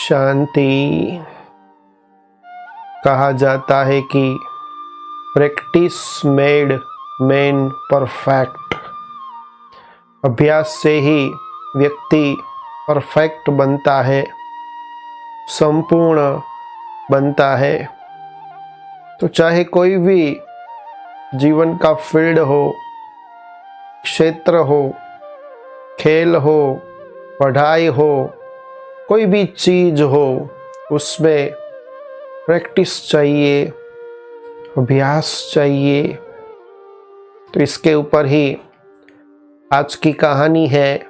शांति। कहा जाता है कि प्रैक्टिस मेड मैन परफेक्ट। अभ्यास से ही व्यक्ति परफेक्ट बनता है, संपूर्ण बनता है। तो चाहे कोई भी जीवन का फील्ड हो, क्षेत्र हो, खेल हो, पढ़ाई हो, कोई भी चीज हो, उसमें प्रैक्टिस चाहिए, अभ्यास चाहिए। तो इसके ऊपर ही आज की कहानी है,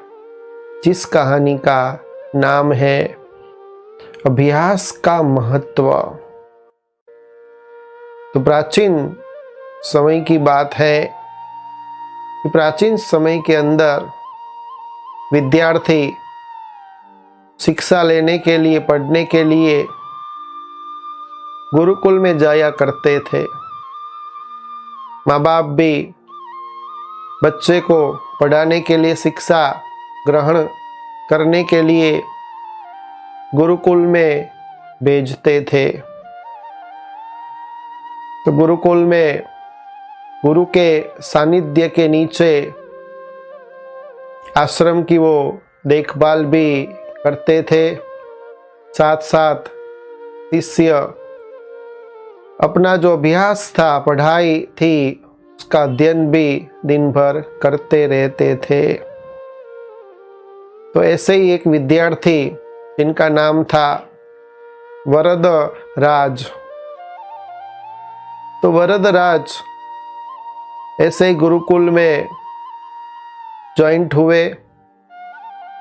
जिस कहानी का नाम है अभ्यास का महत्व। तो प्राचीन समय की बात है कि प्राचीन समय के अंदर विद्यार्थी शिक्षा लेने के लिए, पढ़ने के लिए गुरुकुल में जाया करते थे। माँ बाप भी बच्चे को पढ़ाने के लिए, शिक्षा ग्रहण करने के लिए गुरुकुल में भेजते थे। तो गुरुकुल में गुरु के सानिध्य के नीचे आश्रम की वो देखभाल भी करते थे। साथ साथ शिष्य अपना जो अभ्यास था, पढ़ाई थी, उसका अध्ययन भी दिन भर करते रहते थे। तो ऐसे ही एक विद्यार्थी जिनका नाम था वरदराज। तो वरदराज ऐसे ही गुरुकुल में ज्वाइंट हुए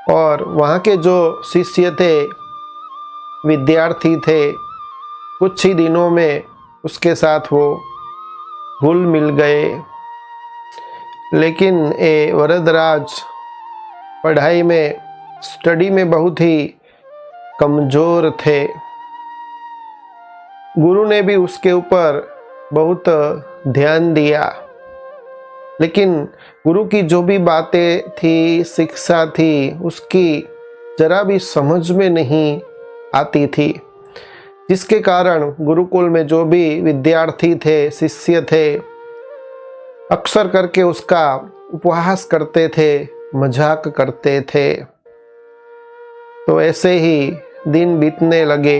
और वहाँ के जो शिष्य थे, विद्यार्थी थे, कुछ ही दिनों में उसके साथ वो घुल मिल गए। लेकिन ये वरदराज पढ़ाई में, स्टडी में बहुत ही कमजोर थे। गुरु ने भी उसके ऊपर बहुत ध्यान दिया, लेकिन गुरु की जो भी बातें थी, शिक्षा थी, उसकी जरा भी समझ में नहीं आती थी। जिसके कारण गुरुकुल में जो भी विद्यार्थी थे, शिष्य थे, अक्सर करके उसका उपहास करते थे, मजाक करते थे। तो ऐसे ही दिन बीतने लगे।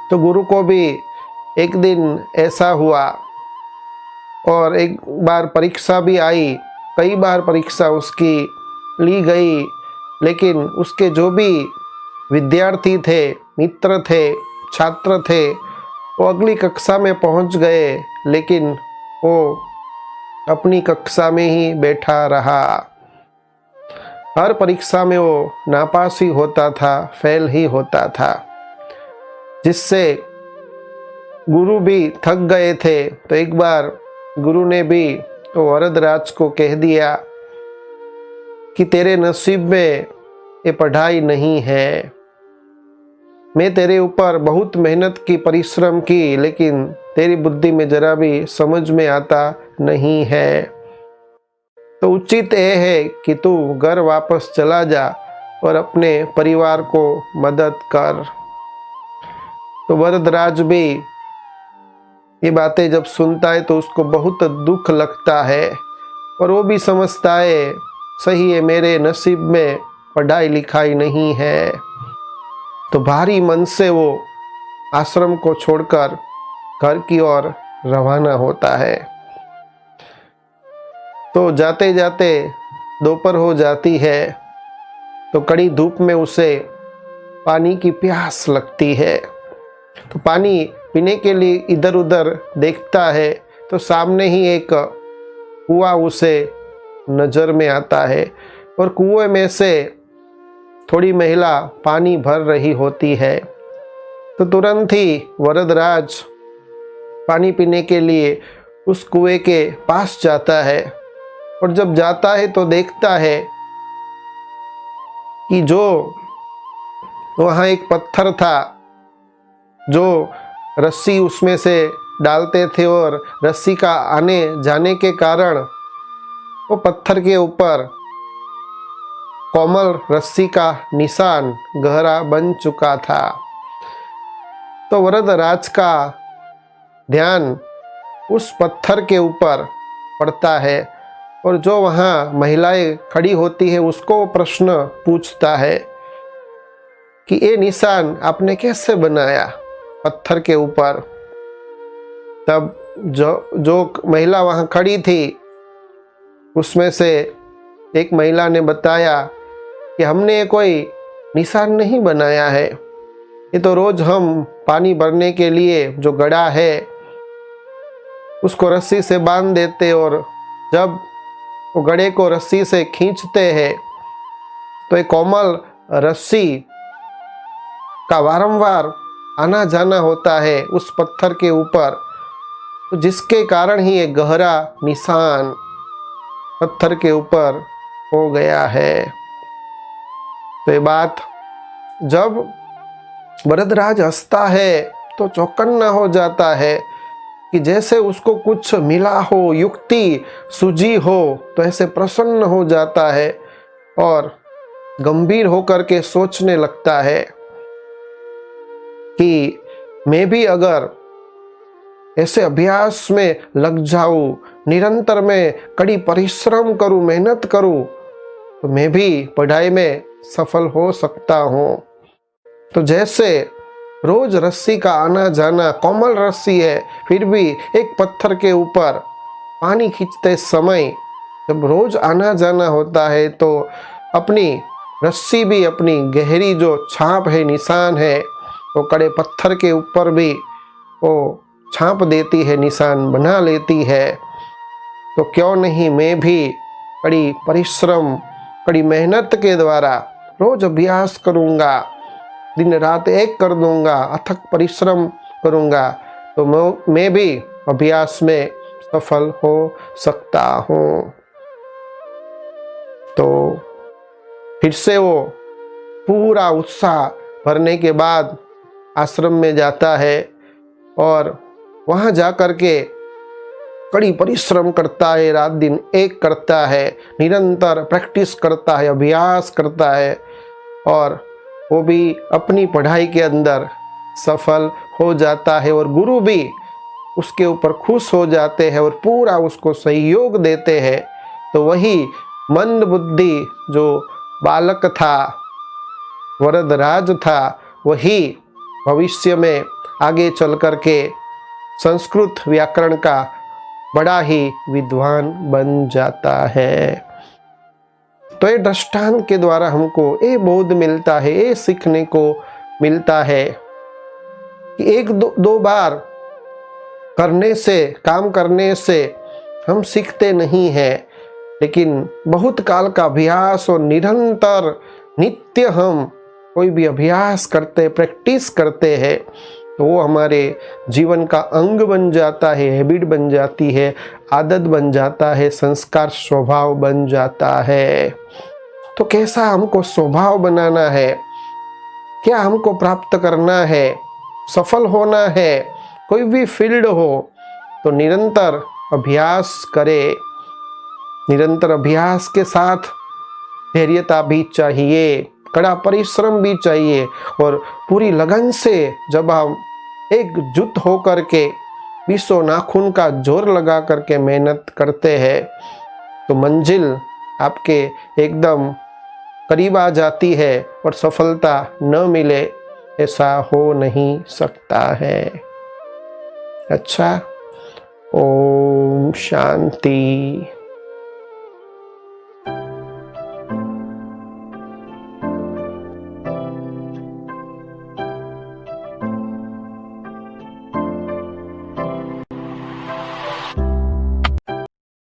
तो गुरु को भी एक दिन ऐसा हुआ और एक बार परीक्षा भी आई। कई बार परीक्षा उसकी ली गई, लेकिन उसके जो भी विद्यार्थी थे, मित्र थे, छात्र थे, वो अगली कक्षा में पहुंच गए, लेकिन वो अपनी कक्षा में ही बैठा रहा। हर परीक्षा में वो नापास ही होता था, फेल ही होता था, जिससे गुरु भी थक गए थे। तो एक बार गुरु ने भी तो वरदराज को कह दिया कि तेरे नसीब में ये पढ़ाई नहीं है। मैं तेरे ऊपर बहुत मेहनत की, परिश्रम की, लेकिन तेरी बुद्धि में जरा भी समझ में आता नहीं है। तो उचित ये है कि तू घर वापस चला जा और अपने परिवार को मदद कर। तो वरदराज भी ये बातें जब सुनता है तो उसको बहुत दुख लगता है और वो भी समझता है सही है, मेरे नसीब में पढ़ाई लिखाई नहीं है। तो भारी मन से वो आश्रम को छोड़कर घर की ओर रवाना होता है। तो जाते जाते दोपहर हो जाती है। तो कड़ी धूप में उसे पानी की प्यास लगती है। तो पानी पीने के लिए इधर उधर देखता है तो सामने ही एक कुआं उसे नजर में आता है और कुएं में से थोड़ी महिला पानी भर रही होती है। तो तुरंत ही वरदराज पानी पीने के लिए उस कुएं के पास जाता है और जब जाता है तो देखता है कि जो वहाँ एक पत्थर था, जो रस्सी उसमें से डालते थे और रस्सी का आने जाने के कारण वो पत्थर के ऊपर कोमल रस्सी का निशान गहरा बन चुका था। तो वरदराज का ध्यान उस पत्थर के ऊपर पड़ता है और जो वहाँ महिलाएं खड़ी होती है उसको वो प्रश्न पूछता है कि ये निशान आपने कैसे बनाया पत्थर के ऊपर। तब जो महिला वहाँ खड़ी थी उसमें से एक महिला ने बताया कि हमने कोई निशान नहीं बनाया है, ये तो रोज हम पानी भरने के लिए जो गड़ा है उसको रस्सी से बांध देते और जब वो गड़े को रस्सी से खींचते हैं तो एक कोमल रस्सी का वारंवार आना जाना होता है उस पत्थर के ऊपर, तो जिसके कारण ही एक गहरा निशान पत्थर के ऊपर हो गया है। तो ये बात जब वरदराज हंसता है तो चौकन्ना हो जाता है कि जैसे उसको कुछ मिला हो, युक्ति सूझी हो, तो ऐसे प्रसन्न हो जाता है और गंभीर होकर के सोचने लगता है कि मैं भी अगर ऐसे अभ्यास में लग जाऊं, निरंतर में कड़ी परिश्रम करूं, मेहनत करूं, तो मैं भी पढ़ाई में सफल हो सकता हूं। तो जैसे रोज रस्सी का आना जाना, कोमल रस्सी है फिर भी एक पत्थर के ऊपर पानी खींचते समय जब रोज आना जाना होता है तो अपनी रस्सी भी अपनी गहरी जो छाप है, निशान है, वो कड़े पत्थर के ऊपर भी वो छाप देती है, निशान बना लेती है। तो क्यों नहीं मैं भी कड़ी परिश्रम, कड़ी मेहनत के द्वारा रोज अभ्यास करूँगा, दिन रात एक कर दूंगा, अथक परिश्रम करूंगा, तो मैं भी अभ्यास में सफल हो सकता हूं। तो फिर से वो पूरा उत्साह भरने के बाद आश्रम में जाता है और वहां जाकर के कड़ी परिश्रम करता है, रात दिन एक करता है, निरंतर प्रैक्टिस करता है, अभ्यास करता है और वो भी अपनी पढ़ाई के अंदर सफल हो जाता है और गुरु भी उसके ऊपर खुश हो जाते हैं और पूरा उसको सहयोग देते हैं। तो वही मंद बुद्धि जो बालक था, वरदराज था, वही भविष्य में आगे चल कर के संस्कृत व्याकरण का बड़ा ही विद्वान बन जाता है। तो ये दृष्टांत के द्वारा हमको ये बोध मिलता है, ये सीखने को मिलता है कि एक दो बार करने से, काम करने से हम सीखते नहीं हैं, लेकिन बहुत काल का अभ्यास और निरंतर नित्य हम कोई भी अभ्यास करते, प्रैक्टिस करते हैं तो वो हमारे जीवन का अंग बन जाता है, हैबिट बन जाती है, आदत बन जाता है, संस्कार स्वभाव बन जाता है। तो कैसा हमको स्वभाव बनाना है, क्या हमको प्राप्त करना है, सफल होना है, कोई भी फील्ड हो तो निरंतर अभ्यास करे। निरंतर अभ्यास के साथ धैर्यता भी चाहिए, कड़ा परिश्रम भी चाहिए और पूरी लगन से जब हम एकजुट होकर के बीसों नाखून का जोर लगा करके मेहनत करते हैं तो मंजिल आपके एकदम करीब आ जाती है और सफलता न मिले ऐसा हो नहीं सकता है। अच्छा, ओम शांति।